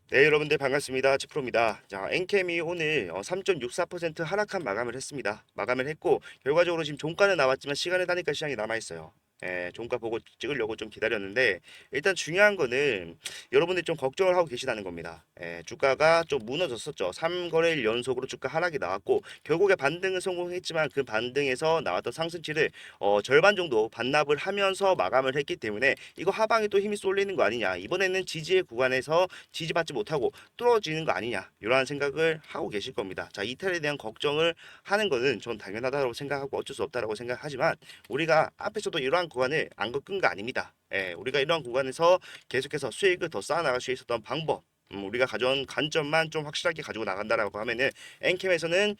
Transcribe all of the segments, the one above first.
네, 여러분들 반갑습니다. 치프로입니다. 자, 엔캠이 오늘 3.64% 하락한 마감을 했습니다. 마감을 했고 결과적으로 지금 종가는 나왔지만 시간을 다니까 시장이 남아 있어요. 예, 종가 보고 찍으려고 좀 기다렸는데 일단 중요한 거는 여러분들이 좀 걱정을 하고 계시다는 겁니다. 예, 주가가 좀 무너졌었죠. 3거래일 연속으로 주가 하락이 나왔고 결국에 반등은 성공했지만 그 반등에서 나왔던 상승치를 절반 정도 반납을 하면서 마감을 했기 때문에 이거 하방에 또 힘이 쏠리는 거 아니냐. 이번에는 지지의 구간에서 지지받지 못하고 뚫어지는 거 아니냐 이러한 생각을 하고 계실 겁니다. 자, 이탈에 대한 걱정을 하는 거는 전 당연하다고 생각하고 어쩔 수 없다라고 생각하지만 우리가 앞에서도 이러한 구간을 안 꺾은 거 아닙니다. 예, 우리가 이러한 구간에서 계속해서 수익을 더 쌓아나갈 수 있었던 방법, 우리가 가져온 관점만 좀 확실하게 가지고 나간다라고 하면은 엔캠에서는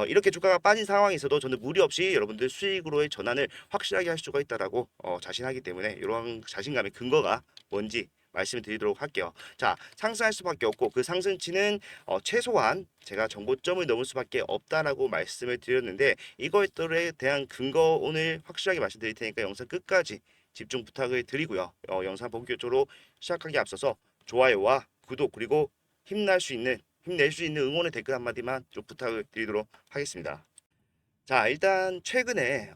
이렇게 주가가 빠진 상황에서도 저는 무리 없이 여러분들 수익으로의 전환을 확실하게 할 수가 있다라고 자신하기 때문에 이러한 자신감의 근거가 뭔지 말씀을 드리도록 할게요. 자, 상승할 수밖에 없고 그 상승치는 최소한 제가 정고점을 넘을 수밖에 없다라고 말씀을 드렸는데 이것들에 대한 근거 오늘 확실하게 말씀드릴 테니까 영상 끝까지 집중 부탁을 드리고요. 영상 본격적으로 시작하기 앞서서 좋아요와 구독 그리고 힘낼 수 있는 응원의 댓글 한마디만 좀 부탁을 드리도록 하겠습니다. 자, 일단 최근에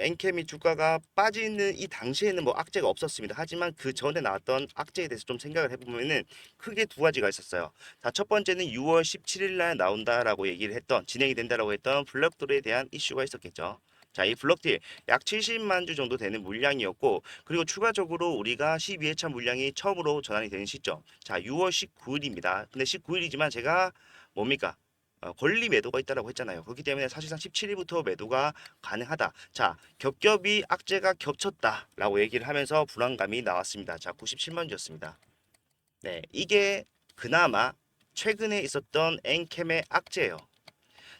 엔케미 주가가 빠지는 이 당시에는 뭐 악재가 없었습니다. 하지만 그 전에 나왔던 악재에 대해서 좀 생각을 해보면은 크게 두 가지가 있었어요. 자, 첫 번째는 6월 17일 날 나온다라고 얘기를 했던 진행이 된다라고 했던 블록딜에 대한 이슈가 있었겠죠. 자, 이 블록딜 약 70만 주 정도 되는 물량이었고 그리고 추가적으로 우리가 12회차 물량이 처음으로 전환이 되는 시점. 자, 6월 19일입니다. 근데 19일이지만 제가 뭡니까? 권리 매도가 있다라고 했잖아요. 그렇기 때문에 사실상 17일부터 매도가 가능하다. 자, 겹겹이 악재가 겹쳤다라고 얘기를 하면서 불안감이 나왔습니다. 자, 97만 주였습니다. 네, 이게 그나마 최근에 있었던 엔캠의 악재예요.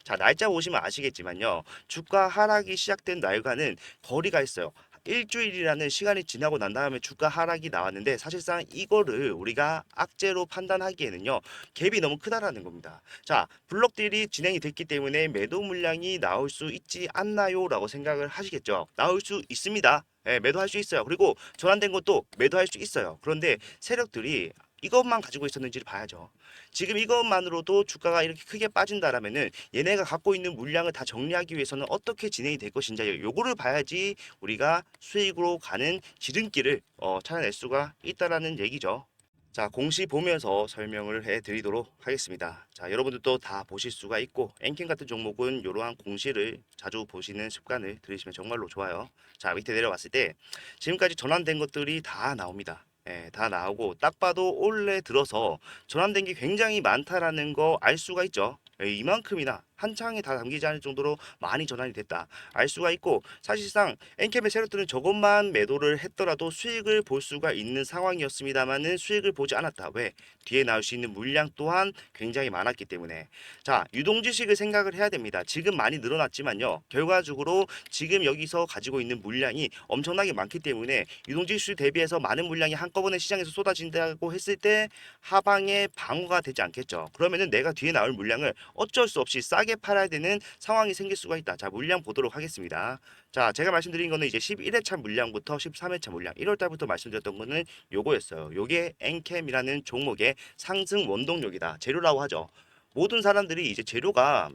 자, 날짜 보시면 아시겠지만요. 주가 하락이 시작된 날과는 거리가 있어요. 일주일이라는 시간이 지나고 난 다음에 주가 하락이 나왔는데 사실상 이거를 우리가 악재로 판단하기에는요. 갭이 너무 크다라는 겁니다. 자, 블록딜이 진행이 됐기 때문에 매도 물량이 나올 수 있지 않나요? 라고 생각을 하시겠죠. 나올 수 있습니다. 예, 매도할 수 있어요. 그리고 전환된 것도 매도할 수 있어요. 그런데 세력들이 이것만 가지고 있었는지를 봐야죠. 지금 이것만으로도 주가가 이렇게 크게 빠진다라면은 얘네가 갖고 있는 물량을 다 정리하기 위해서는 어떻게 진행이 될 것인지 요거를 봐야지 우리가 수익으로 가는 지름길을 찾아낼 수가 있다라는 얘기죠. 자, 공시 보면서 설명을 해드리도록 하겠습니다. 자, 여러분들도 다 보실 수가 있고 앵킹 같은 종목은 이러한 공시를 자주 보시는 습관을 들이시면 정말로 좋아요. 자, 밑에 내려왔을 때 지금까지 전환된 것들이 다 나옵니다. 예, 다 나오고 딱 봐도 올해 들어서 전환된 게 굉장히 많다라는 거 알 수가 있죠. 예, 이만큼이나 한 창에 다 담기지 않을 정도로 많이 전환이 됐다. 알 수가 있고 사실상 엔캠의 세력들은 저것만 매도를 했더라도 수익을 볼 수가 있는 상황이었습니다만은 수익을 보지 않았다. 왜? 뒤에 나올 수 있는 물량 또한 굉장히 많았기 때문에. 자, 유동주식을 생각을 해야 됩니다. 지금 많이 늘어났지만요. 결과적으로 지금 여기서 가지고 있는 물량이 엄청나게 많기 때문에 유동주식 대비해서 많은 물량이 한꺼번에 시장에서 쏟아진다고 했을 때 하방에 방어가 되지 않겠죠. 그러면은 내가 뒤에 나올 물량을 어쩔 수 없이 싸게 팔아야 되는 상황이 생길 수가 있다. 자, 물량 보도록 하겠습니다. 자, 제가 말씀드린 거는 이제 11회차 물량부터 13회차 물량, 1월 달부터 말씀드렸던 거는 요거였어요. 요게 엔캠이라는 종목의 상승 원동력이다. 재료라고 하죠. 모든 사람들이 이제 재료가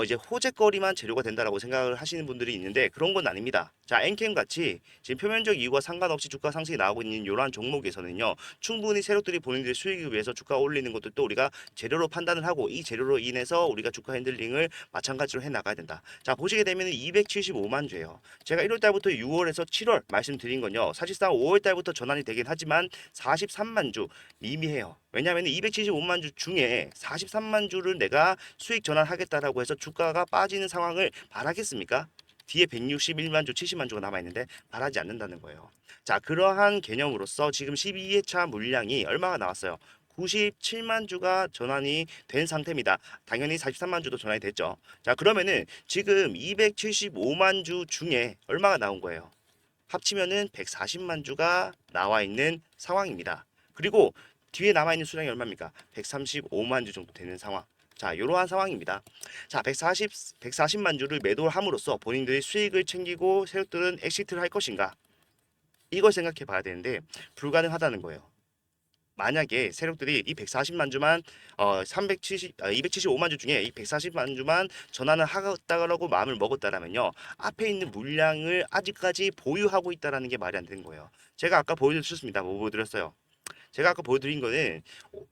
이제 호재거리만 재료가 된다라고 생각을 하시는 분들이 있는데 그런 건 아닙니다. 자, 엔캠 같이 지금 표면적 이유와 상관없이 주가 상승이 나오고 있는 이러한 종목에서는요. 충분히 세력들이 본인들의 수익을 위해서 주가 올리는 것들도 우리가 재료로 판단을 하고 이 재료로 인해서 우리가 주가 핸들링을 마찬가지로 해 나가야 된다. 자, 보시게 되면 275만 주예요. 제가 1월 달부터 6월에서 7월 말씀드린 건요. 사실상 5월 달부터 전환이 되긴 하지만 43만 주 미미해요. 왜냐하면 275만 주 중에 43만 주를 내가 수익 전환하겠다라고 해서 주가가 빠지는 상황을 바라겠습니까? 뒤에 161만 주, 70만 주가 남아있는데 바라지 않는다는 거예요. 자, 그러한 개념으로서 지금 12회차 물량이 얼마가 나왔어요? 97만 주가 전환이 된 상태입니다. 당연히 43만 주도 전환이 됐죠. 자, 그러면은 지금 275만 주 중에 얼마가 나온 거예요? 합치면은 140만 주가 나와 있는 상황입니다. 그리고 뒤에 남아있는 수량이 얼마입니까? 135만 주 정도 되는 상황. 자, 이러한 상황입니다. 자, 140만 주를 매도함으로써 본인들이 수익을 챙기고 세력들은 엑시트를 할 것인가? 이걸 생각해 봐야 되는데 불가능하다는 거예요. 만약에 세력들이 이 140만 주만 275만 주 중에 이 140만 주만 전환을 하겠다라고 마음을 먹었다라면요. 앞에 있는 물량을 아직까지 보유하고 있다라는 게 말이 안 되는 거예요. 제가 아까 보여드렸습니다. 뭐 보여드렸어요? 제가 아까 보여드린 거는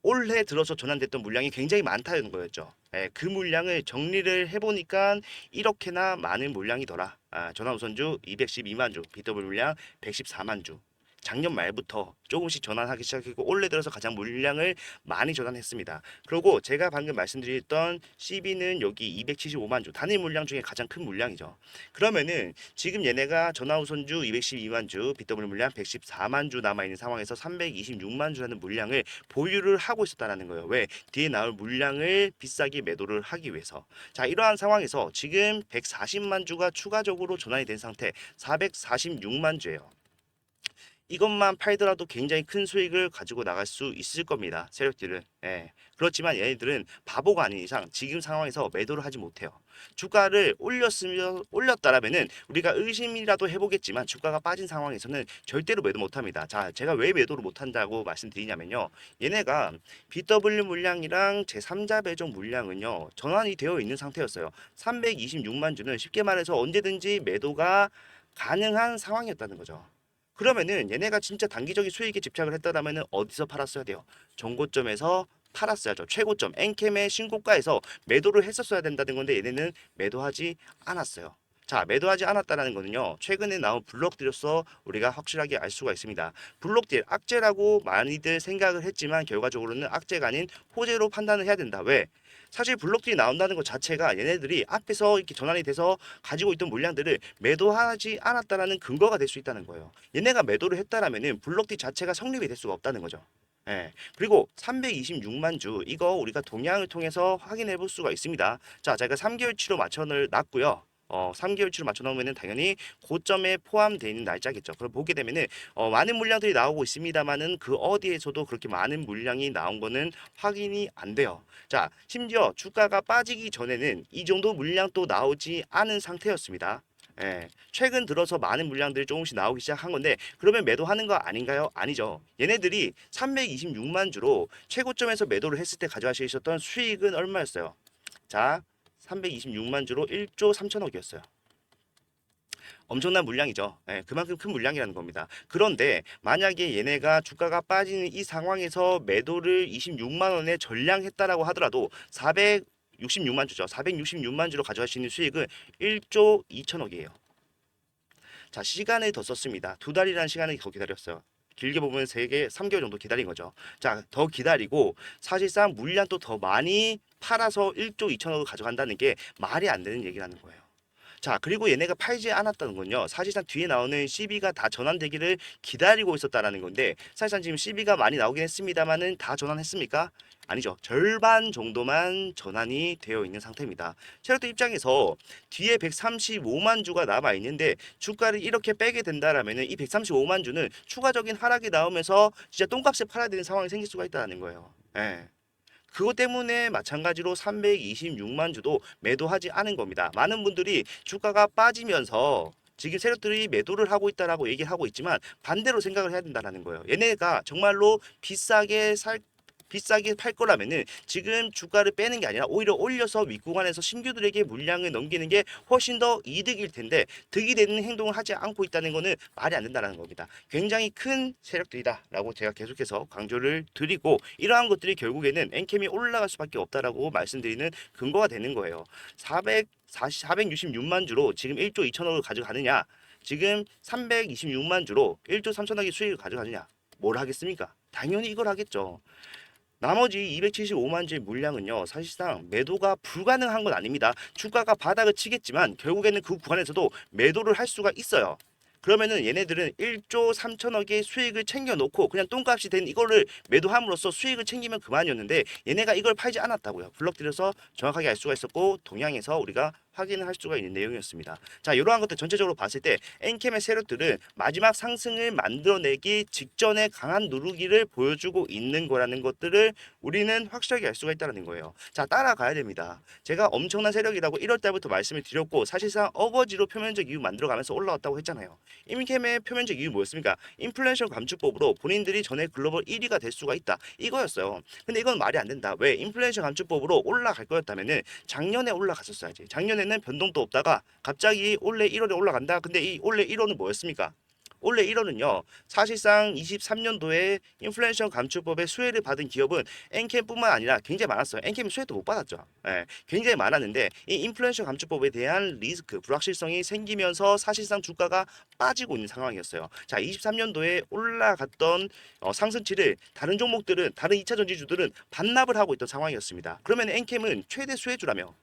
올해 들어서 전환됐던 물량이 굉장히 많다는 거였죠. 예, 그 물량을 정리를 해보니까 이렇게나 많은 물량이더라. 전환 우선주 212만 주, BW 물량 114만 주. 작년 말부터 조금씩 전환하기 시작했고 올해 들어서 가장 물량을 많이 전환했습니다. 그리고 제가 방금 말씀드렸던 CB는 여기 275만 주, 단일 물량 중에 가장 큰 물량이죠. 그러면은 지금 얘네가 전화우선주 212만 주, BW 물량 114만 주 남아있는 상황에서 326만 주라는 물량을 보유를 하고 있었다는 거예요. 왜? 뒤에 나올 물량을 비싸게 매도를 하기 위해서. 자, 이러한 상황에서 지금 140만 주가 추가적으로 전환이 된 상태 446만 주예요. 이것만 팔더라도 굉장히 큰 수익을 가지고 나갈 수 있을 겁니다. 세력들은. 예. 그렇지만 얘네들은 바보가 아닌 이상 지금 상황에서 매도를 하지 못해요. 주가를 올렸다라면은 우리가 의심이라도 해보겠지만 주가가 빠진 상황에서는 절대로 매도 못합니다. 자, 제가 왜 매도를 못한다고 말씀드리냐면요. 얘네가 BW 물량이랑 제3자 배정 물량은요 전환이 되어 있는 상태였어요. 326만 주는 쉽게 말해서 언제든지 매도가 가능한 상황이었다는 거죠. 그러면은 얘네가 진짜 단기적인 수익에 집착을 했다라면은 어디서 팔았어야 돼요? 정고점에서 팔았어야죠. 최고점 엔캠의 신고가에서 매도를 했었어야 된다는 건데 얘네는 매도하지 않았어요. 자, 매도하지 않았다라는 거는요. 최근에 나온 블록들로서 우리가 확실하게 알 수가 있습니다. 블록들 악재라고 많이들 생각을 했지만 결과적으로는 악재가 아닌 호재로 판단을 해야 된다. 왜? 사실 블록들이 나온다는 것 자체가 얘네들이 앞에서 이렇게 전환이 돼서 가지고 있던 물량들을 매도하지 않았다라는 근거가 될 수 있다는 거예요. 얘네가 매도를 했다라면은 블록들 자체가 성립이 될 수가 없다는 거죠. 예. 그리고 326만 주 이거 우리가 동향을 통해서 확인해 볼 수가 있습니다. 자, 제가 3개월치로 맞춰 놨고요. 3개월치로 맞춰 놓으면은 당연히 고점에 포함되어 있는 날짜겠죠. 그럼 보게 되면은 많은 물량들이 나오고 있습니다만은 그 어디에서도 그렇게 많은 물량이 나온 거는 확인이 안 돼요. 자, 심지어 주가가 빠지기 전에는 이 정도 물량 또 나오지 않은 상태였습니다. 예, 최근 들어서 많은 물량들이 조금씩 나오기 시작한 건데 그러면 매도하는 거 아닌가요? 아니죠. 얘네들이 326만 주로 최고점에서 매도를 했을 때 가져갈 수 있었던 수익은 얼마였어요? 자, 326만 주로 1조 3천억이었어요. 엄청난 물량이죠. 예, 그만큼 큰 물량이라는 겁니다. 그런데 만약에 얘네가 주가가 빠지는 이 상황에서 매도를 26만 원에 전량했다라고 하더라도 466만 주죠. 466만 주로 가져갈 수 있는 수익은 1조 2천억이에요. 자, 시간을 더 썼습니다. 두 달이라는 시간을 더 기다렸어요. 길게 보면 3개, 3개월 정도 기다린 거죠. 자, 더 기다리고 사실상 물량도 더 많이 팔아서 1조 2천억을 가져간다는 게 말이 안 되는 얘기라는 거예요. 자, 그리고 얘네가 팔지 않았다는 건요. 사실상 뒤에 나오는 CB가 다 전환되기를 기다리고 있었다라는 건데 사실상 지금 CB가 많이 나오긴 했습니다만은 다 전환했습니까? 아니죠. 절반 정도만 전환이 되어 있는 상태입니다. 체력들 입장에서 뒤에 135만 주가 남아 있는데 주가를 이렇게 빼게 된다라면은 이 135만 주는 추가적인 하락이 나오면서 진짜 똥값에 팔아야 되는 상황이 생길 수가 있다는 거예요. 예. 그것 때문에 마찬가지로 326만 주도 매도하지 않은 겁니다. 많은 분들이 주가가 빠지면서 지금 세력들이 매도를 하고 있다라고 얘기를 하고 있지만 반대로 생각을 해야 된다는 거예요. 얘네가 정말로 비싸게 팔 거라면은 지금 주가를 빼는 게 아니라 오히려 올려서 윗구간에서 신규들에게 물량을 넘기는 게 훨씬 더 이득일 텐데 득이 되는 행동을 하지 않고 있다는 거는 말이 안 된다는 겁니다. 굉장히 큰 세력들이다라고 제가 계속해서 강조를 드리고 이러한 것들이 결국에는 엔캠이 올라갈 수밖에 없다라고 말씀드리는 근거가 되는 거예요. 466만 주로 지금 1조 2천억을 가져가느냐 지금 326만 주로 1조 3천억의 수익을 가져가느냐 뭘 하겠습니까? 당연히 이걸 하겠죠. 나머지 275만 주의 물량은요 사실상 매도가 불가능한 건 아닙니다. 주가가 바닥을 치겠지만 결국에는 그 구간에서도 매도를 할 수가 있어요. 그러면은 얘네들은 1조 3천억의 수익을 챙겨놓고 그냥 똥값이 된 이거를 매도함으로써 수익을 챙기면 그만이었는데 얘네가 이걸 팔지 않았다고요. 블럭 들여서 정확하게 알 수가 있었고 동향에서 우리가 확인을 할 수가 있는 내용이었습니다. 자, 이러한 것들 전체적으로 봤을 때 엔캠의 세력들은 마지막 상승을 만들어내기 직전에 강한 누르기를 보여주고 있는 거라는 것들을 우리는 확실하게 알 수가 있다는 거예요. 자, 따라가야 됩니다. 제가 엄청난 세력이라고 1월 달부터 말씀을 드렸고 사실상 어거지로 표면적 이유 만들어가면서 올라왔다고 했잖아요. 인캠의 표면적 이유 뭐였습니까? 인플레이션 감축법으로 본인들이 전에 글로벌 1위가 될 수가 있다. 이거였어요. 근데 이건 말이 안 된다. 왜? 인플레이션 감축법으로 올라갈 거였다면은 작년에 올라갔었어야지. 작년에는 변동도 없다가 갑자기 올해 1월에 올라간다. 근데 이 올해 1월은 뭐였습니까? 올해 1월은요, 사실상 23년도에 인플레이션 감축법의 수혜를 받은 기업은 엔캠뿐만 아니라 굉장히 많았어요. 엔캠이 수혜도 못 받았죠. 예, 굉장히 많았는데 이 인플레이션 감축법에 대한 리스크, 불확실성이 생기면서 사실상 주가가 빠지고 있는 상황이었어요. 자, 23년도에 올라갔던 상승치를 다른 종목들은, 다른 2차 전지주들은 반납을 하고 있던 상황이었습니다. 그러면 엔캠은 최대 수혜주라며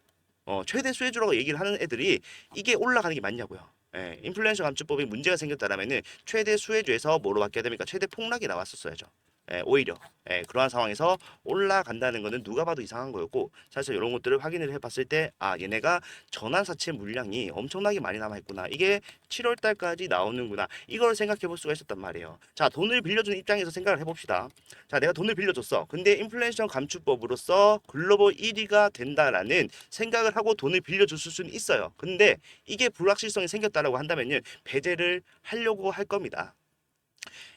최대 수혜주라고 얘기를 하는 애들이 이게 올라가는 게 맞냐고요. 예, 인플레이션 감축법에 문제가 생겼다라면은 최대 수혜주에서 뭐로 바뀌어야 됩니까? 최대 폭락이 나왔었어야죠. 예, 오히려 그러한 상황에서 올라간다는 거는 누가 봐도 이상한 거였고 사실 이런 것들을 확인을 해봤을 때 얘네가 전환사채 물량이 엄청나게 많이 남아있구나. 이게 7월 달까지 나오는구나. 이걸 생각해 볼 수가 있었단 말이에요. 자, 돈을 빌려주는 입장에서 생각을 해봅시다. 자, 내가 돈을 빌려줬어. 근데 인플레이션 감축법으로서 글로벌 1위가 된다라는 생각을 하고 돈을 빌려줬을 수는 있어요. 근데 이게 불확실성이 생겼다라고 한다면요, 배제를 하려고 할 겁니다.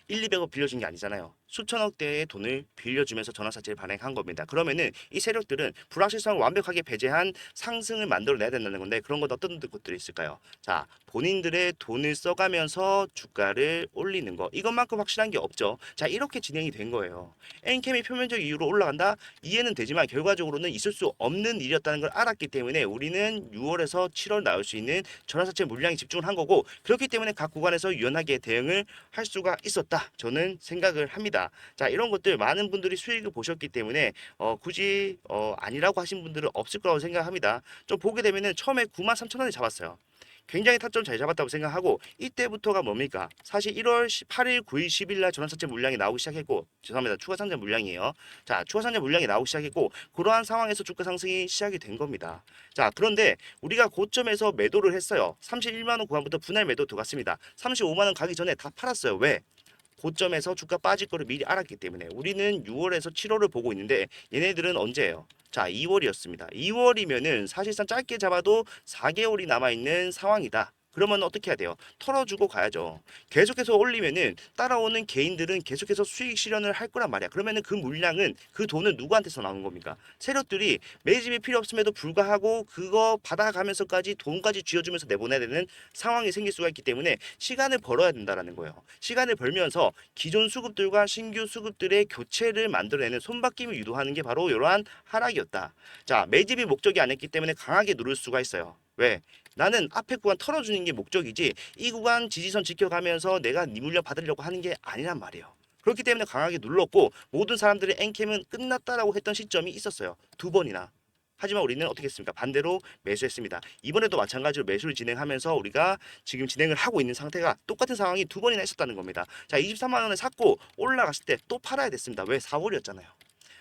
1, 200억 빌려준 게 아니잖아요. 수천억 대의 돈을 빌려주면서 전환사채를 발행한 겁니다. 그러면은 이 세력들은 불확실성을 완벽하게 배제한 상승을 만들어내야 된다는 건데 그런 건 어떤 것들이 있을까요? 자, 본인들의 돈을 써가면서 주가를 올리는 거. 이것만큼 확실한 게 없죠. 자, 이렇게 진행이 된 거예요. 엔캠이 표면적 이유로 올라간다? 이해는 되지만 결과적으로는 있을 수 없는 일이었다는 걸 알았기 때문에 우리는 6월에서 7월 나올 수 있는 전환사채 물량에 집중을 한 거고 그렇기 때문에 각 구간에서 유연하게 대응을 할 수가 있었다. 저는 생각을 합니다. 자, 이런 것들 많은 분들이 수익을 보셨기 때문에 굳이 아니라고 하신 분들은 없을 거라고 생각합니다. 좀 보게 되면은 처음에 93,000원에 잡았어요. 굉장히 타점 잘 잡았다고 생각하고 이때부터가 뭡니까? 사실 1월 8일, 9일, 10일 날 전환사채 물량이 나오기 시작했고 죄송합니다. 추가 상장 물량이에요. 자, 추가 상장 물량이 나오기 시작했고 그러한 상황에서 주가 상승이 시작이 된 겁니다. 자, 그런데 우리가 고점에서 매도를 했어요. 31만 원 구간부터 분할 매도 들어갔습니다. 35만 원 가기 전에 다 팔았어요. 왜? 고점에서 주가 빠질 거를 미리 알았기 때문에 우리는 6월에서 7월을 보고 있는데 얘네들은 언제예요? 자, 2월이었습니다. 2월이면은 사실상 짧게 잡아도 4개월이 남아있는 상황이다. 그러면 어떻게 해야 돼요? 털어주고 가야죠. 계속해서 올리면은 따라오는 개인들은 계속해서 수익 실현을 할 거란 말이야. 그러면은 그 물량은 그 돈은 누구한테서 나오는 겁니까? 세력들이 매집이 필요 없음에도 불구하고 그거 받아가면서까지 돈까지 쥐어주면서 내보내야 되는 상황이 생길 수가 있기 때문에 시간을 벌어야 된다라는 거예요. 시간을 벌면서 기존 수급들과 신규 수급들의 교체를 만들어내는 손바뀜을 유도하는 게 바로 이러한 하락이었다. 자, 매집이 목적이 아니었기 때문에 강하게 누를 수가 있어요. 왜? 나는 앞에 구간 털어주는 게 목적이지 이 구간 지지선 지켜가면서 내가 네 물량 받으려고 하는 게 아니란 말이에요. 그렇기 때문에 강하게 눌렀고 모든 사람들의 엔캠은 끝났다라고 했던 시점이 있었어요. 두 번이나. 하지만 우리는 어떻게 했습니까? 반대로 매수했습니다. 이번에도 마찬가지로 매수를 진행하면서 우리가 지금 진행을 하고 있는 상태가 똑같은 상황이 두 번이나 있었다는 겁니다. 자, 23만 원을 샀고 올라갔을 때 또 팔아야 됐습니다. 왜? 4월이었잖아요.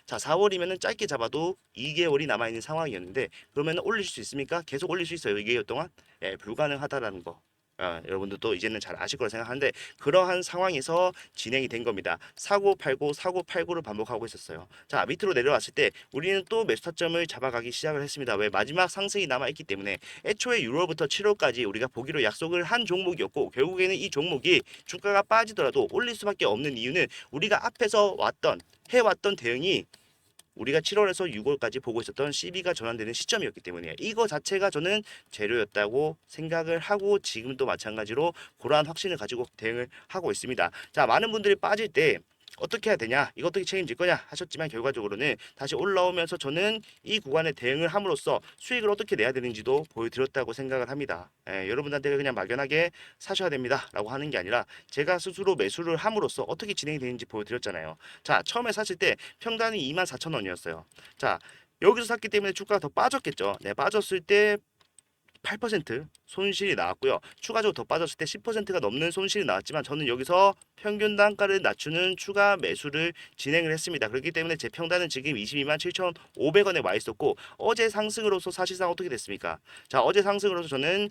자, 4월이면은 짧게 잡아도 2개월이 남아있는 상황이었는데 그러면 올릴 수 있습니까? 계속 올릴 수 있어요. 2개월 동안? 예, 불가능하다라는 거. 여러분들도 이제는 잘 아실 거라 생각하는데 그러한 상황에서 진행이 된 겁니다. 사고 팔고 사고 팔고를 반복하고 있었어요. 자, 밑으로 내려왔을 때 우리는 또 매수 타점을 잡아가기 시작을 했습니다. 왜? 마지막 상승이 남아있기 때문에 애초에 6월부터 7월까지 우리가 보기로 약속을 한 종목이었고 결국에는 이 종목이 주가가 빠지더라도 올릴 수밖에 없는 이유는 우리가 앞에서 해왔던 대응이 우리가 7월에서 6월까지 보고 있었던 CB가 전환되는 시점이었기 때문에 이거 자체가 저는 재료였다고 생각을 하고 지금도 마찬가지로 그러한 확신을 가지고 대응을 하고 있습니다. 자, 많은 분들이 빠질 때 어떻게 해야 되냐, 이거 어떻게 책임질 거냐 하셨지만 결과적으로는 다시 올라오면서 저는 이 구간에 대응을 함으로써 수익을 어떻게 내야 되는지도 보여드렸다고 생각을 합니다. 여러분한테 그냥 막연하게 사셔야 됩니다 라고 하는 게 아니라 제가 스스로 매수를 함으로써 어떻게 진행이 되는지 보여드렸잖아요. 자, 처음에 샀을 때 평단이 24,000원이었어요. 자, 여기서 샀기 때문에 주가가 더 빠졌겠죠. 네, 빠졌을 때 8% 손실이 나왔고요. 추가적으로 더 빠졌을 때 10%가 넘는 손실이 나왔지만 저는 여기서 평균 단가를 낮추는 추가 매수를 진행을 했습니다. 그렇기 때문에 제 평단은 지금 22만 7,500원에 와 있었고 어제 상승으로서 사실상 어떻게 됐습니까? 자, 어제 상승으로서 저는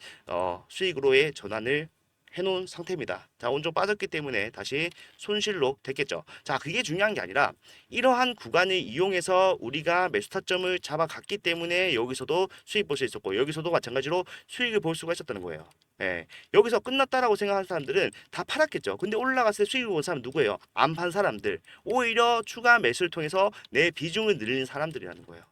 수익으로의 전환을 해놓은 상태입니다. 자, 오늘 좀 빠졌기 때문에 다시 손실로 됐겠죠. 자, 그게 중요한 게 아니라 이러한 구간을 이용해서 우리가 매수 타점을 잡아갔기 때문에 여기서도 수익 볼 수 있었고 여기서도 마찬가지로 수익을 볼 수가 있었다는 거예요. 예, 여기서 끝났다라고 생각하는 사람들은 다 팔았겠죠. 근데 올라갔을 때 수익을 본 사람 누구예요? 안 판 사람들. 오히려 추가 매수를 통해서 내 비중을 늘리는 사람들이라는 거예요.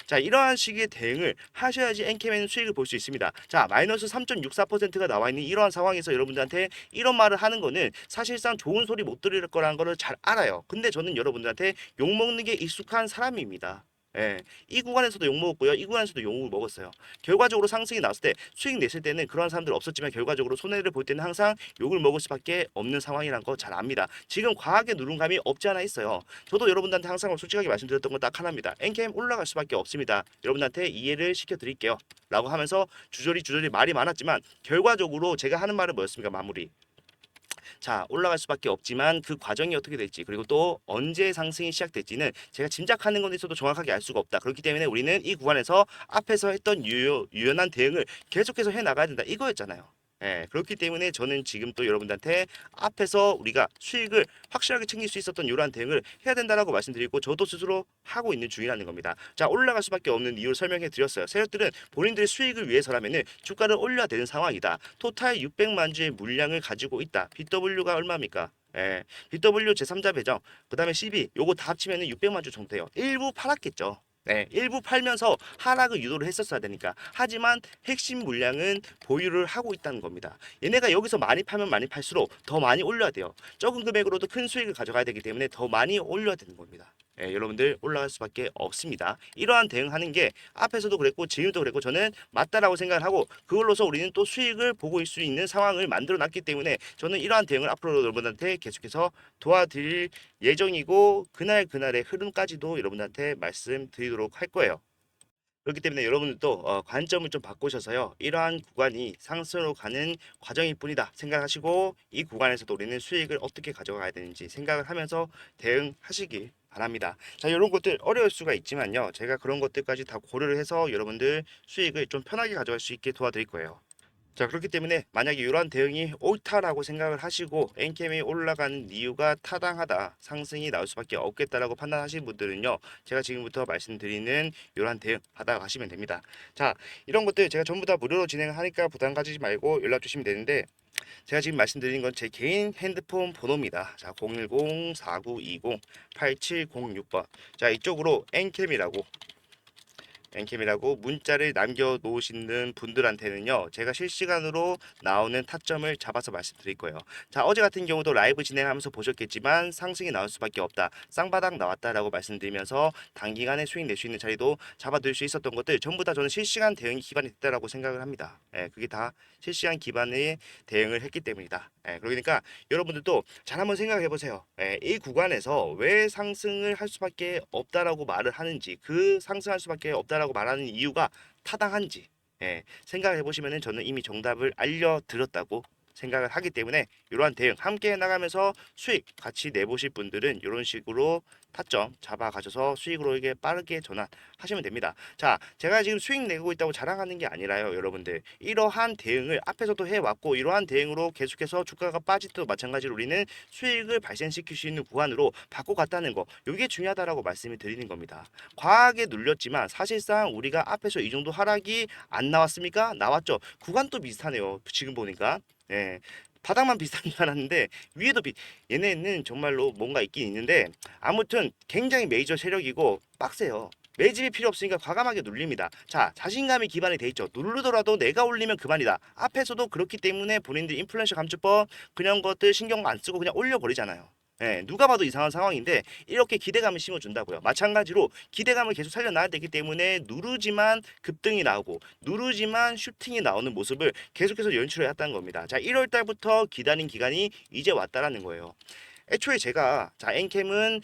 자, 이러한 식의 대응을 하셔야지 엔캠에는 수익을 볼 수 있습니다. 자, 마이너스 3.64%가 나와 있는 이러한 상황에서 여러분들한테 이런 말을 하는 거는 사실상 좋은 소리 못 들을 거라는 거를 잘 알아요. 근데 저는 여러분들한테 욕먹는 게 익숙한 사람입니다. 예, 이 구간에서도 욕 먹었고요. 이 구간에서도 욕을 먹었어요. 결과적으로 상승이 나왔을 때 수익 냈을 때는 그런 사람들 없었지만 결과적으로 손해를 볼 때는 항상 욕을 먹을 수밖에 없는 상황이란 거 잘 압니다. 지금 과하게 누른 감이 없지 않아 있어요. 저도 여러분들한테 항상 솔직하게 말씀드렸던 건 딱 하나입니다. 엔캠 올라갈 수밖에 없습니다. 여러분한테 이해를 시켜드릴게요. 라고 하면서 주저리 말이 많았지만 결과적으로 제가 하는 말은 뭐였습니까? 마무리. 자, 올라갈 수밖에 없지만 그 과정이 어떻게 될지 그리고 또 언제 상승이 시작될지는 제가 짐작하는 건 있어도 정확하게 알 수가 없다. 그렇기 때문에 우리는 이 구간에서 앞에서 했던 유연한 대응을 계속해서 해 나가야 된다. 이거였잖아요. 예, 그렇기 때문에 저는 지금 또 여러분들한테 앞에서 우리가 수익을 확실하게 챙길 수 있었던 이러한 대응을 해야 된다라고 말씀드리고 저도 스스로 하고 있는 중이라는 겁니다. 자, 올라갈 수밖에 없는 이유를 설명해 드렸어요. 세력들은 본인들의 수익을 위해서라면은 주가를 올려야 되는 상황이다. 토탈 600만 주의 물량을 가지고 있다. BW가 얼마입니까? 예, BW 제3자 배정, 그 다음에 CB 요거 다 합치면은 600만 주 정도 돼요. 일부 팔았겠죠. 네, 일부 팔면서 하락을 유도를 했었어야 되니까. 하지만 핵심 물량은 보유를 하고 있다는 겁니다. 얘네가 여기서 많이 팔면 많이 팔수록 더 많이 올려야 돼요. 적은 금액으로도 큰 수익을 가져가야 되기 때문에 더 많이 올려야 되는 겁니다. 예, 여러분들 올라갈 수밖에 없습니다. 이러한 대응하는 게 앞에서도 그랬고 지금도 그랬고 저는 맞다라고 생각을 하고 그걸로서 우리는 또 수익을 보고 있을 수 있는 상황을 만들어 놨기 때문에 저는 이러한 대응을 앞으로 여러분한테 계속해서 도와드릴 예정이고 그날의 흐름까지도 여러분한테 말씀드리도록 할 거예요. 그렇기 때문에 여러분들도 관점을 좀 바꾸셔서요. 이러한 구간이 상승으로 가는 과정일 뿐이다 생각하시고 이 구간에서도 우리는 수익을 어떻게 가져가야 되는지 생각을 하면서 대응하시길 바랍니다. 자, 이런 것들 어려울 수가 있지만요. 제가 그런 것들까지 다 고려를 해서 여러분들 수익을 좀 편하게 가져갈 수 있게 도와드릴 거예요. 자, 그렇기 때문에 만약에 이러한 대응이 옳다라고 생각을 하시고 엔캠이 올라가는 이유가 타당하다, 상승이 나올 수밖에 없겠다라고 판단하시는 분들은요, 제가 지금부터 말씀드리는 이러한 대응 받아가시면 됩니다. 자, 이런 것들 제가 전부 다 무료로 진행을 하니까 부담 가지지 말고 연락 주시면 되는데 제가 지금 말씀드린 건 제 개인 핸드폰 번호입니다. 자, 010-4920-8706번. 자, 이쪽으로 엔캠이라고 문자를 남겨 놓으시는 분들한테는요, 제가 실시간으로 나오는 타점을 잡아서 말씀드릴 거예요. 자, 어제 같은 경우도 라이브 진행하면서 보셨겠지만 상승이 나올 수밖에 없다, 쌍바닥 나왔다라고 말씀드리면서 단기간에 수익 낼 수 있는 자리도 잡아둘 수 있었던 것들 전부 다 저는 실시간 대응이 기반이 됐다라고 생각을 합니다. 예, 그게 다 실시간 기반의 대응을 했기 때문이다. 예, 그러니까 여러분들도 잘 한번 생각해 보세요. 예, 이 구간에서 왜 상승을 할 수밖에 없다라고 말을 하는지, 그 상승할 수밖에 없다라고 말하는 이유가 타당한지 생각을 해보시면은 저는 이미 정답을 알려드렸다고 생각을 하기 때문에 이러한 대응 함께 해나가면서 수익 같이 내보실 분들은 이런 식으로 타점 잡아가셔서 수익으로 이게 빠르게 전환하시면 됩니다. 자, 제가 지금 수익 내고 있다고 자랑하는 게 아니라요, 여러분들. 이러한 대응을 앞에서도 해왔고 이러한 대응으로 계속해서 주가가 빠질 때도 마찬가지로 우리는 수익을 발생시킬 수 있는 구간으로 바꿔갔다는 거, 이게 중요하다라고 말씀을 드리는 겁니다. 과하게 눌렸지만 사실상 우리가 앞에서 이 정도 하락이 안 나왔습니까? 나왔죠. 구간도 비슷하네요. 지금 보니까. 예. 바닥만 비슷한 줄 알았는데 위에도 얘네는 정말로 뭔가 있긴 있는데 아무튼 굉장히 메이저 세력이고 빡세요. 매집이 필요 없으니까 과감하게 눌립니다. 자, 자신감이 기반이 돼 있죠. 누르더라도 내가 올리면 그만이다. 앞에서도 그렇기 때문에 본인들 인플루언서 감축법 그냥 것들 신경 안 쓰고 그냥 올려버리잖아요. 예, 누가 봐도 이상한 상황인데 이렇게 기대감을 심어준다고요. 마찬가지로 기대감을 계속 살려놔야 되기 때문에 누르지만 급등이 나오고 누르지만 슈팅이 나오는 모습을 계속해서 연출해 왔다는 겁니다. 자, 1월 달부터 기다린 기간이 이제 왔다라는 거예요. 애초에 제가 자 엔캠은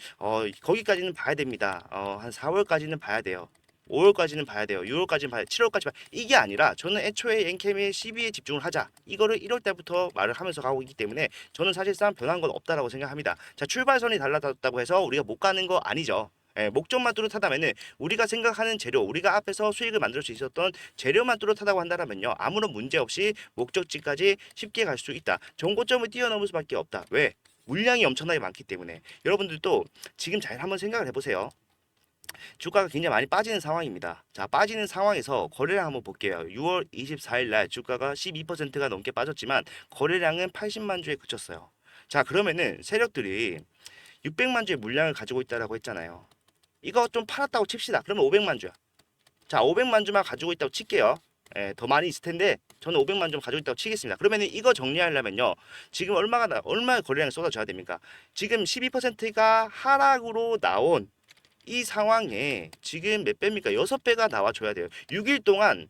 거기까지는 봐야 됩니다. 한 4월까지는 봐야 돼요. 5월까지는 봐야 돼요. 6월까지는 봐야 돼요. 7월까지 봐야 돼요. 이게 아니라 저는 애초에 엔케미의 시비에 집중을 하자. 이거를 1월 때부터 말을 하면서 가고 있기 때문에 저는 사실상 변한 건 없다라고 생각합니다. 자, 출발선이 달라졌다고 해서 우리가 못 가는 거 아니죠. 예, 목적만 뚜렷하다면은 우리가 생각하는 재료, 우리가 앞에서 수익을 만들 수 있었던 재료만 뚜렷하다고 한다면요, 아무런 문제 없이 목적지까지 쉽게 갈 수 있다. 정고점을 뛰어넘을 수밖에 없다. 왜? 물량이 엄청나게 많기 때문에. 여러분들도 지금 잘 한번 생각을 해보세요. 주가가 굉장히 많이 빠지는 상황입니다. 자, 빠지는 상황에서 거래량 한번 볼게요. 6월 24일 날 주가가 12%가 넘게 빠졌지만 거래량은 80만 주에 그쳤어요. 자, 그러면은 세력들이 600만 주의 물량을 가지고 있다라고 했잖아요. 이거 좀 팔았다고 칩시다. 그러면 500만 주야. 자, 500만 주만 가지고 있다고 칠게요. 예, 더 많이 있을 텐데 저는 500만 주 가지고 있다고 치겠습니다. 그러면 이거 정리하려면요, 지금 얼마 거래량을 쏟아줘야 됩니까? 지금 12%가 하락으로 나온 이 상황에 지금 몇 배입니까? 6배가 나와줘야 돼요. 6일 동안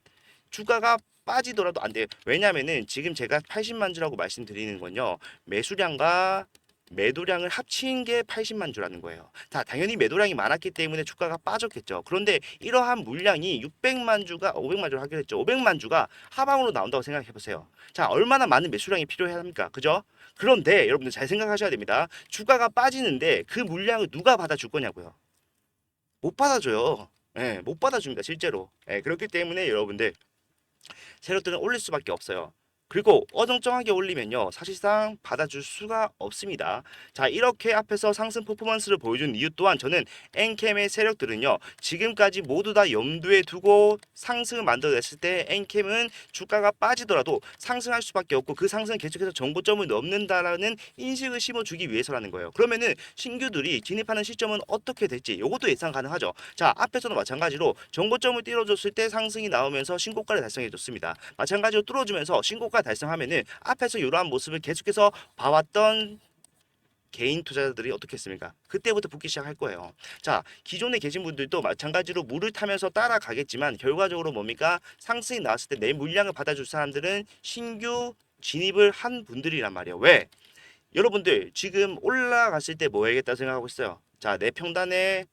주가가 빠지더라도 안 돼요. 왜냐면은 지금 제가 80만 주라고 말씀드리는 건요, 매수량과 매도량을 합친 게 80만 주라는 거예요. 자, 당연히 매도량이 많았기 때문에 주가가 빠졌겠죠. 그런데 이러한 물량이 600만 주가 500만 주를 하기로 했죠. 500만 주가 하방으로 나온다고 생각해 보세요. 자, 얼마나 많은 매수량이 필요해야 합니까? 그죠? 그런데 여러분들 잘 생각하셔야 됩니다. 주가가 빠지는데 그 물량을 누가 받아줄 거냐고요. 못 받아줘요. 예, 못 받아줍니다, 실제로. 예, 그렇기 때문에 여러분들 세력들은 올릴 수밖에 없어요. 그리고 어정쩡하게 올리면요, 사실상 받아줄 수가 없습니다. 자, 이렇게 앞에서 상승 퍼포먼스를 보여준 이유 또한 저는 엔캠의 세력들은요, 지금까지 모두 다 염두에 두고 상승을 만들어냈을 때 엔캠은 주가가 빠지더라도 상승할 수밖에 없고 그 상승은 계속해서 정고점을 넘는다라는 인식을 심어주기 위해서라는 거예요. 그러면은 신규들이 진입하는 시점은 어떻게 될지 이것도 예상 가능하죠. 자, 앞에서도 마찬가지로 정고점을 띄워줬을 때 상승이 나오면서 신고가를 달성해줬습니다. 마찬가지로 뚫어주면서 신고가 달성하면은 앞에서 이러한 모습을 계속해서 봐왔던 개인 투자자들이 어떻게 했습니까? 그때부터 붙기 시작할 거예요. 자, 기존에 계신 분들도 마찬가지로 물을 타면서 따라가겠지만 결과적으로 뭡니까? 상승이 나왔을 때 내 물량을 받아줄 사람들은 신규 진입을 한 분들이란 말이에요. 왜? 여러분들 지금 올라갔을 때 뭐 해야겠다 생각하고 있어요. 자, 내 평단에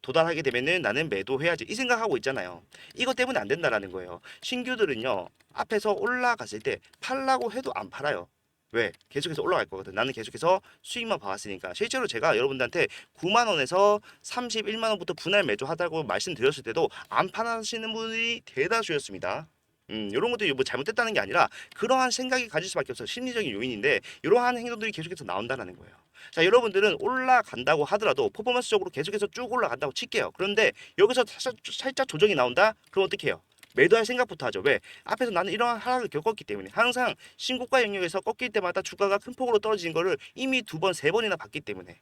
도달하게 되면은 나는 매도해야지 이 생각하고 있잖아요. 이것 때문에 안 된다라는 거예요. 신규들은요, 앞에서 올라갔을 때 팔라고 해도 안 팔아요. 왜? 계속해서 올라갈 거거든. 나는 계속해서 수익만 봐왔으니까. 실제로 제가 여러분들한테 9만 원에서 31만 원부터 분할 매도하다고 말씀드렸을 때도 안 파시는 분이 대다수였습니다. 이런 것들이 뭐 잘못됐다는 게 아니라 그러한 생각이 가질 수밖에 없어요. 심리적인 요인인데 이러한 행동들이 계속해서 나온다는 거예요. 자, 여러분들은 올라간다고 하더라도 퍼포먼스적으로 계속해서 쭉 올라간다고 칠게요. 그런데 여기서 살짝 조정이 나온다? 그럼 어떻게 해요? 매도할 생각부터 하죠. 왜? 앞에서 나는 이러한 하락을 겪었기 때문에 항상 신고가 영역에서 꺾일 때마다 주가가 큰 폭으로 떨어진 거를 이미 두 번, 세 번이나 봤기 때문에.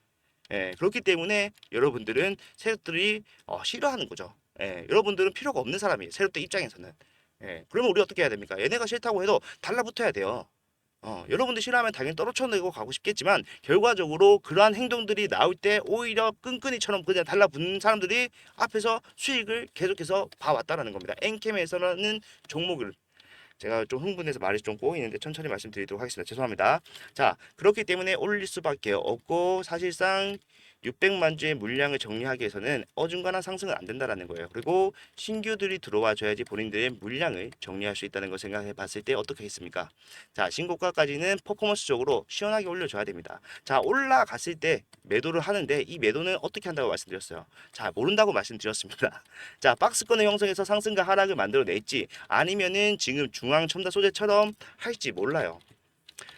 예, 그렇기 때문에 여러분들은 세력들이 싫어하는 거죠. 예, 여러분들은 필요가 없는 사람이에요. 세력들 입장에서는. 예, 그러면 우리 어떻게 해야 됩니까? 얘네가 싫다고 해도 달라붙어야 돼요. 여러분들 싫어하면 당연히 떨어져내고 가고 싶겠지만 결과적으로 그러한 행동들이 나올 때 오히려 끈끈이처럼 그냥 달라붙는 사람들이 앞에서 수익을 계속해서 봐왔다라는 겁니다. 엔캠에서는 종목을 제가 좀 흥분해서 말이 좀 꼬이는데 천천히 말씀드리도록 하겠습니다. 죄송합니다. 자, 그렇기 때문에 올릴 수밖에 없고 사실상 600만 주의 물량을 정리하기 위해서는 어중간한 상승은 안 된다라는 거예요. 그리고 신규들이 들어와 줘야지 본인들의 물량을 정리할 수 있다는 걸 생각해 봤을 때 어떻게 했습니까? 자, 신고가까지는 퍼포먼스적으로 시원하게 올려줘야 됩니다. 자, 올라갔을 때 매도를 하는데 이 매도는 어떻게 한다고 말씀드렸어요. 자, 모른다고 말씀드렸습니다. 자, 박스권을 형성해서 상승과 하락을 만들어낼지 아니면은 지금 중앙 첨단 소재처럼 할지 몰라요.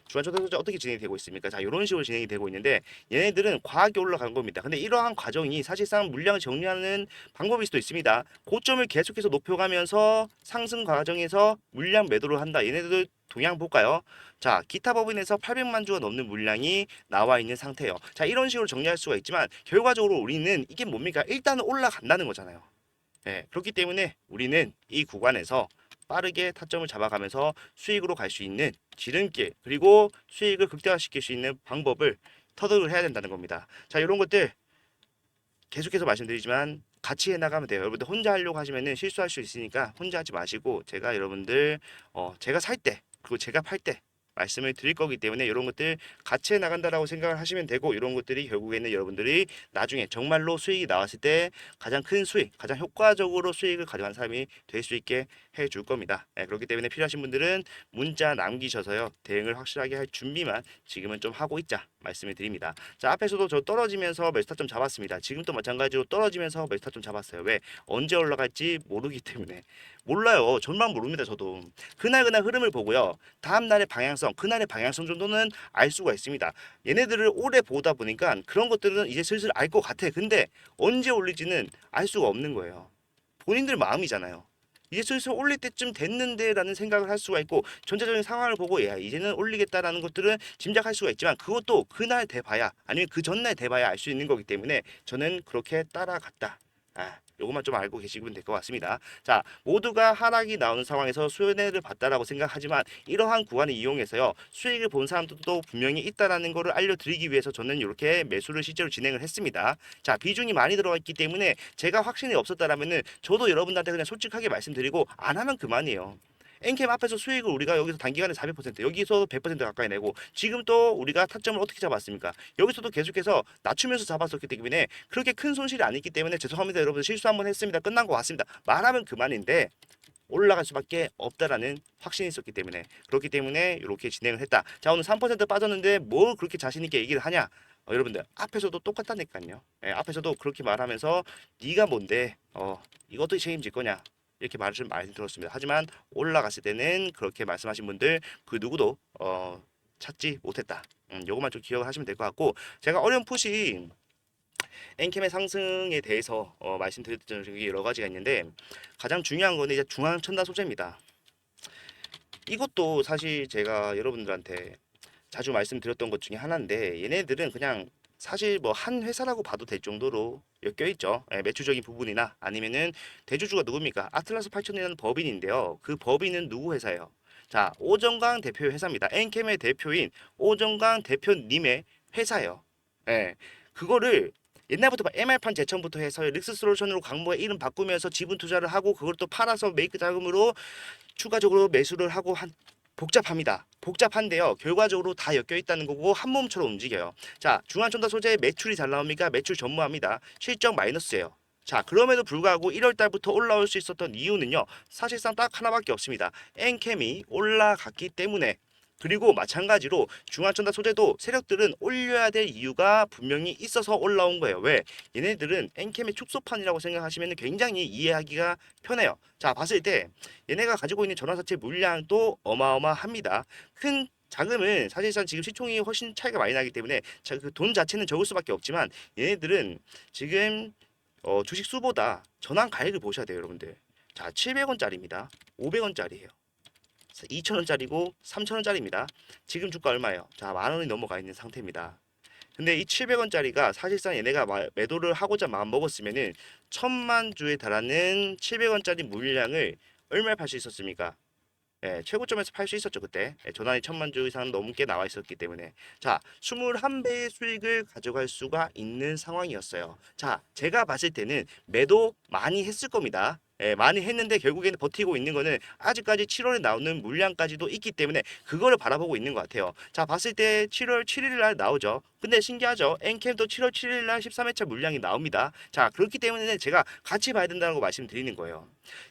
중앙 첨단 소재 어떻게 진행이 되고 있습니까? 자, 이런 식으로 진행이 되고 있는데 얘네들은 과하게 올라간 겁니다. 근데 이러한 과정이 사실상 물량을 정리하는 방법일 수도 있습니다. 고점을 계속해서 높여가면서 상승 과정에서 물량 매도를 한다. 얘네들 동향 볼까요? 자, 기타 법인에서 800만 주가 넘는 물량이 나와 있는 상태예요. 자, 이런 식으로 정리할 수가 있지만 결과적으로 우리는 이게 뭡니까? 일단은 올라간다는 거잖아요. 네, 그렇기 때문에 우리는 이 구간에서 빠르게 타점을 잡아가면서 수익으로 갈 수 있는 지름길 그리고 수익을 극대화시킬 수 있는 방법을 터득을 해야 된다는 겁니다. 자, 이런 것들 계속해서 말씀드리지만 같이 해나가면 돼요. 여러분들 혼자 하려고 하시면은 실수할 수 있으니까 혼자 하지 마시고 제가 여러분들 제가 살 때 그리고 제가 팔 때 말씀을 드릴 거기 때문에 이런 것들 같이 해 나간다라고 생각을 하시면 되고, 이런 것들이 결국에는 여러분들이 나중에 정말로 수익이 나왔을 때 가장 큰 수익, 가장 효과적으로 수익을 가져간 사람이 될 수 있게 해줄 겁니다. 그렇기 때문에 필요하신 분들은 문자 남기셔서요, 대응을 확실하게 할 준비만 지금은 좀 하고 있자 말씀을 드립니다. 자, 앞에서도 저 떨어지면서 매수타점 잡았습니다. 지금도 마찬가지로 떨어지면서 매수타점 잡았어요. 왜? 언제 올라갈지 모르기 때문에. 몰라요. 전망 모릅니다. 저도 그날 흐름을 보고요, 다음 날의 방향성, 그날의 방향성 정도는 알 수가 있습니다. 얘네들을 오래 보다 보니까 그런 것들은 이제 슬슬 알 것 같아. 근데 언제 올릴지는 알 수가 없는 거예요. 본인들 마음이잖아요. 이제 슬슬 올릴 때쯤 됐는데 라는 생각을 할 수가 있고, 전체적인 상황을 보고 야 이제는 올리겠다라는 것들은 짐작할 수가 있지만, 그것도 그날 돼봐야, 아니면 그 전날 돼봐야 알 수 있는 거기 때문에 저는 그렇게 따라갔다. 요것만 좀 알고 계시면 될 것 같습니다. 자, 모두가 하락이 나오는 상황에서 손해를 봤다라고 생각하지만, 이러한 구간을 이용해서요, 수익을 본 사람들도 분명히 있다라는 것을 알려드리기 위해서 저는 이렇게 매수를 실제로 진행을 했습니다. 자, 비중이 많이 들어가 있기 때문에 제가 확신이 없었다라면은 저도 여러분들한테 그냥 솔직하게 말씀드리고 안 하면 그만이에요. 엔캠 앞에서 수익을 우리가 여기서 단기간에 400%, 여기서 100% 가까이 내고, 지금 또 우리가 타점을 어떻게 잡았습니까? 여기서도 계속해서 낮추면서 잡았었기 때문에 그렇게 큰 손실이 아니기 때문에 죄송합니다 여러분, 실수 한번 했습니다, 끝난 것 같습니다, 말하면 그만인데 올라갈 수밖에 없다라는 확신이 있었기 때문에, 그렇기 때문에 이렇게 진행을 했다. 자, 오늘 3% 빠졌는데 뭘 그렇게 자신 있게 얘기를 하냐? 여러분들 앞에서도 똑같다니까요. 앞에서도 그렇게 말하면서 네가 뭔데 이것도 책임질 거냐, 이렇게 말을 좀 많이 들었습니다. 하지만 올라갔을 때는 그렇게 말씀하신 분들 그 누구도 찾지 못했다. 요것만 좀 기억을 하시면 될 것 같고, 제가 어렴풋이 엔캠의 상승에 대해서 말씀드렸던 적이 여러 가지가 있는데, 가장 중요한 거는 이제 중앙천다 소재입니다. 이것도 사실 제가 여러분들한테 자주 말씀드렸던 것 중에 하나인데, 얘네들은 그냥 사실 뭐 한 회사라고 봐도 될 정도로 엮여 있죠. 매출적인 부분이나 아니면은 대주주가 누굽니까? 아틀라스 8000이라는 법인인데요. 그 법인은 누구 회사예요? 자, 오정강 대표 회사입니다. 엔캠의 대표인 오정강 대표님의 회사예요. 예. 그거를 옛날부터 MR판 제청부터 해서 릭스솔루션으로 강모의 이름 바꾸면서 지분 투자를 하고, 그걸 또 팔아서 메이크 자금으로 추가적으로 매수를 하고 한, 복잡합니다. 복잡한데요, 결과적으로 다 엮여 있다는 거고 한 몸처럼 움직여요. 자, 중앙천다 소재의 매출이 잘 나옵니까? 매출 전무합니다. 실적 마이너스예요. 자, 그럼에도 불구하고 1월 달부터 올라올 수 있었던 이유는요, 사실상 딱 하나밖에 없습니다. 엔캠이 올라갔기 때문에. 그리고 마찬가지로 중앙천다 소재도 세력들은 올려야 될 이유가 분명히 있어서 올라온 거예요. 왜? 얘네들은 엔캠의 축소판이라고 생각하시면 굉장히 이해하기가 편해요. 자, 봤을 때 얘네가 가지고 있는 전환사채 물량도 어마어마합니다. 큰 자금은 사실상 지금 시총이 훨씬 차이가 많이 나기 때문에 그 돈 자체는 적을 수밖에 없지만, 얘네들은 지금 주식 수보다 전환 가액을 보셔야 돼요, 여러분들. 자, 700원짜리입니다. 500원짜리예요. 2,000원짜리고 3,000원짜리입니다. 지금 주가 얼마예요? 자, 만 원이 넘어가 있는 상태입니다. 근데 이 700원짜리가 사실상 얘네가 매도를 하고자 마음 먹었으면은 1,000만 주에 달하는 700원짜리 물량을 얼마에 팔 수 있었습니까? 최고점에서 팔 수 있었죠 그때. 전환이 1,000만 주 이상 넘게 나와 있었기 때문에. 자, 21배의 수익을 가져갈 수가 있는 상황이었어요. 자, 제가 봤을 때는 매도 많이 했을 겁니다. 많이 했는데 결국에는 버티고 있는 거는 아직까지 7월에 나오는 물량까지도 있기 때문에 그거를 바라보고 있는 것 같아요. 자, 봤을 때 7월 7일 날 나오죠. 근데 신기하죠. 엔캠도 7월 7일 날 13회차 물량이 나옵니다. 자, 그렇기 때문에 제가 같이 봐야 된다고 말씀드리는 거예요.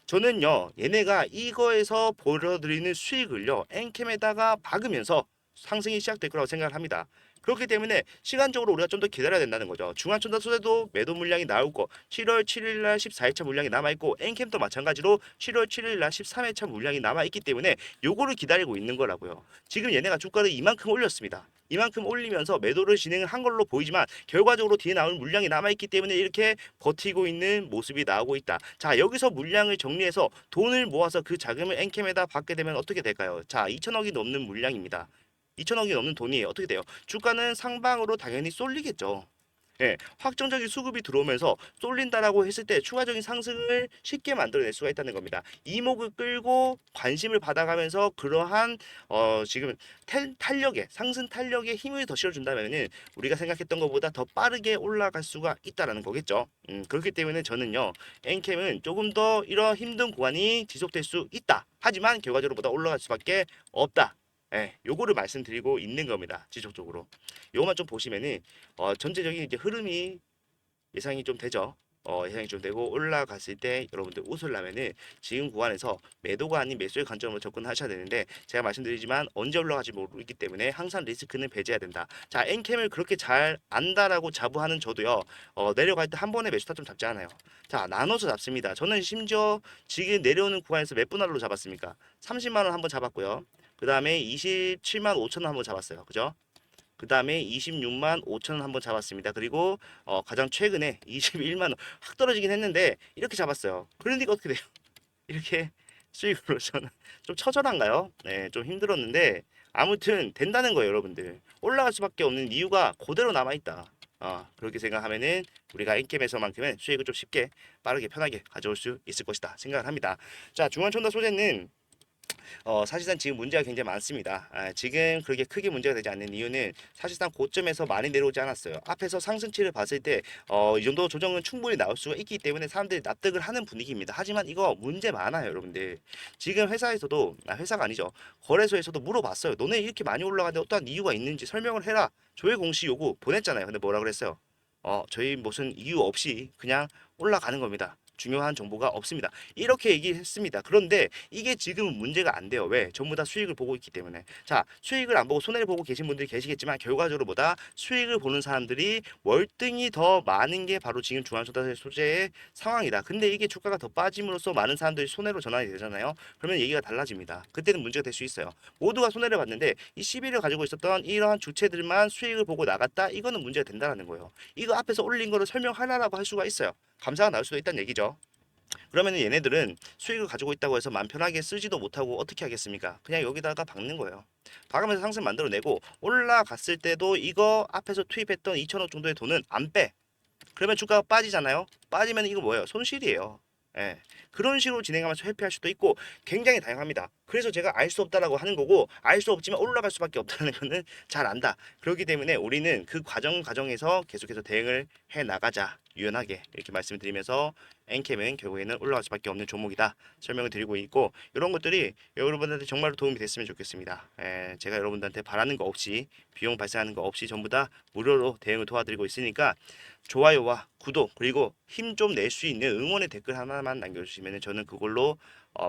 저는요, 얘네가 이거에서 벌어들이는 수익을요, 엔캠에다가 박으면서 상승이 시작될 거라고 생각을 합니다. 그렇기 때문에 시간적으로 우리가 좀 더 기다려야 된다는 거죠. 중앙천다 소재도 매도 물량이 나올 거, 7월 7일 날 14회차 물량이 남아있고, 엔캠도 마찬가지로 7월 7일 날 13회차 물량이 남아있기 때문에 요거를 기다리고 있는 거라고요. 지금 얘네가 주가를 이만큼 올렸습니다. 이만큼 올리면서 매도를 진행을 한 걸로 보이지만, 결과적으로 뒤에 나올 물량이 남아있기 때문에 이렇게 버티고 있는 모습이 나오고 있다. 자, 여기서 물량을 정리해서 돈을 모아서 그 자금을 엔캠에다 받게 되면 어떻게 될까요? 자, 2천억이 넘는 물량입니다. 2천억이 넘는 돈이 어떻게 돼요? 주가는 상방으로 당연히 쏠리겠죠. 확정적인 수급이 들어오면서 쏠린다라고 했을 때 추가적인 상승을 쉽게 만들어낼 수가 있다는 겁니다. 이목을 끌고 관심을 받아가면서 그러한 지금 탄력에, 상승 탄력에 힘을 더 실어준다면은 우리가 생각했던 것보다 더 빠르게 올라갈 수가 있다라는 거겠죠. 그렇기 때문에 저는요, 엔캠은 조금 더 이런 힘든 구간이 지속될 수 있다. 하지만 결과적으로 보다 올라갈 수밖에 없다. 예, 요거를 말씀드리고 있는 겁니다. 지속적으로. 요것만 좀 보시면은 전체적인 이제 흐름이 예상이 좀 되죠. 예상이 좀 되고 올라갔을 때 여러분들 웃으려면은 지금 구간에서 매도가 아닌 매수의 관점으로 접근하셔야 되는데 제가 말씀드리지만 언제 올라갈지 모르기 때문에 항상 리스크는 배제해야 된다. 자, 엔캠을 그렇게 잘 안다라고 자부하는 저도요. 내려갈 때 한 번에 매수 타점 잡지 않아요. 자, 나눠서 잡습니다. 저는 심지어 지금 내려오는 구간에서 몇 분할로 잡았습니까? 30만 원 한번 잡았고요. 그 다음에 27만 5천 원 한번 잡았어요. 그죠? 그 다음에 26만 5천 원 한번 잡았습니다. 그리고 가장 최근에 21만 원 확 떨어지긴 했는데 이렇게 잡았어요. 그러니까 어떻게 돼요? 이렇게 수익으로 저는 좀 처절한가요? 네, 좀 힘들었는데 아무튼 된다는 거예요, 여러분들. 올라갈 수밖에 없는 이유가 그대로 남아있다. 그렇게 생각하면은 우리가 인게임에서만큼은 수익을 좀 쉽게 빠르게 편하게 가져올 수 있을 것이다 생각을 합니다. 자, 중앙천도 소재는 사실상 지금 문제가 굉장히 많습니다. 지금 그렇게 크게 문제가 되지 않는 이유는 사실상 고점에서 많이 내려오지 않았어요. 앞에서 상승치를 봤을 때 이 정도 조정은 충분히 나올 수가 있기 때문에 사람들이 납득을 하는 분위기입니다. 하지만 이거 문제 많아요, 여러분들. 지금 회사에서도 회사가 아니죠. 거래소에서도 물어봤어요. 너네 이렇게 많이 올라가는데 어떠한 이유가 있는지 설명을 해라. 조회 공시 요구 보냈잖아요. 근데 뭐라 그랬어요? 저희 무슨 이유 없이 그냥 올라가는 겁니다. 중요한 정보가 없습니다. 이렇게 얘기했습니다. 그런데 이게 지금은 문제가 안 돼요. 왜? 전부 다 수익을 보고 있기 때문에. 자, 수익을 안 보고 손해를 보고 계신 분들이 계시겠지만 결과적으로 보다 수익을 보는 사람들이 월등히 더 많은 게 바로 지금 중앙소다세 소재의 상황이다. 근데 이게 주가가 더 빠짐으로써 많은 사람들이 손해로 전환이 되잖아요. 그러면 얘기가 달라집니다. 그때는 문제가 될 수 있어요. 모두가 손해를 봤는데 이 시비를 가지고 있었던 이러한 주체들만 수익을 보고 나갔다. 이거는 문제가 된다는 거예요. 이거 앞에서 올린 거를 설명하라라고 할 수가 있어요. 감사가 나올 수도 있다는 얘기죠. 그러면 얘네들은 수익을 가지고 있다고 해서 맘 편하게 쓰지도 못하고 어떻게 하겠습니까? 그냥 여기다가 박는 거예요. 박으면서 상승 만들어내고 올라갔을 때도 이거 앞에서 투입했던 2천억 정도의 돈은 안 빼. 그러면 주가가 빠지잖아요. 빠지면 이거 뭐예요? 손실이에요. 예. 그런 식으로 진행하면서 회피할 수도 있고 굉장히 다양합니다. 그래서 제가 알 수 없다라고 하는 거고 알 수 없지만 올라갈 수밖에 없다는 거는 잘 안다. 그렇기 때문에 우리는 그 과정에서 계속해서 대응을 해 나가자. 유연하게 이렇게 말씀을 드리면서 엔캠은 결국에는 올라갈 수밖에 없는 종목이다. 설명을 드리고 있고 이런 것들이 여러분들한테 정말로 도움이 됐으면 좋겠습니다. 제가 여러분들한테 바라는 거 없이 비용 발생하는 거 없이 전부 다 무료로 대응을 도와드리고 있으니까 좋아요와 구독 그리고 힘 좀 낼 수 있는 응원의 댓글 하나만 남겨주시면 저는 그걸로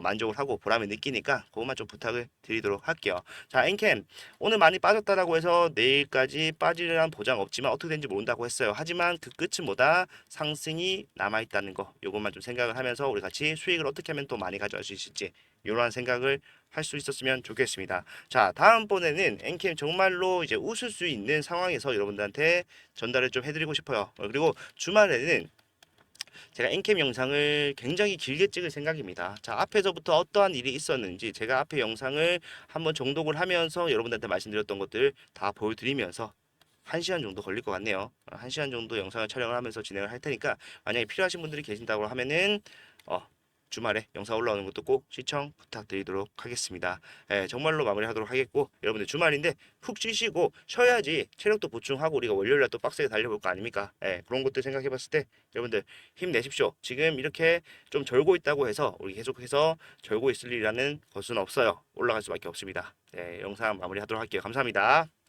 만족을 하고 보람을 느끼니까 그것만 좀 부탁을 드리도록 할게요. 자, 엔캠 오늘 많이 빠졌다라고 해서 내일까지 빠지리란 보장 없지만 어떻게 되는지 모른다고 했어요. 하지만 그 끝은 뭐다? 상승이 남아있다는 거 요것만 좀 생각을 하면서 우리 같이 수익을 어떻게 하면 또 많이 가져갈 수 있을지 이러한 생각을 할 수 있었으면 좋겠습니다. 자, 다음번에는 엔캠 정말로 이제 웃을 수 있는 상황에서 여러분들한테 전달을 좀 해드리고 싶어요. 그리고 주말에는 제가 엔캠 영상을 굉장히 길게 찍을 생각입니다. 자, 앞에서부터 어떠한 일이 있었는지 제가 앞에 영상을 한번 정독을 하면서 여러분들한테 말씀드렸던 것들 다 보여드리면서 1시간 정도 걸릴 것 같네요. 1시간 정도 영상을 촬영을 하면서 진행을 할 테니까 만약에 필요하신 분들이 계신다고 하면은 어, 주말에 영상 올라오는 것도 꼭 시청 부탁드리도록 하겠습니다. 정말로 마무리하도록 하겠고 여러분들 주말인데 푹 쉬시고 쉬어야지 체력도 보충하고 우리가 월요일날 또 빡세게 달려볼 거 아닙니까? 그런 것들 생각해봤을 때 여러분들 힘내십시오. 지금 이렇게 좀 절고 있다고 해서 우리 계속해서 절고 있을 일이라는 것은 없어요. 올라갈 수밖에 없습니다. 영상 마무리하도록 할게요. 감사합니다.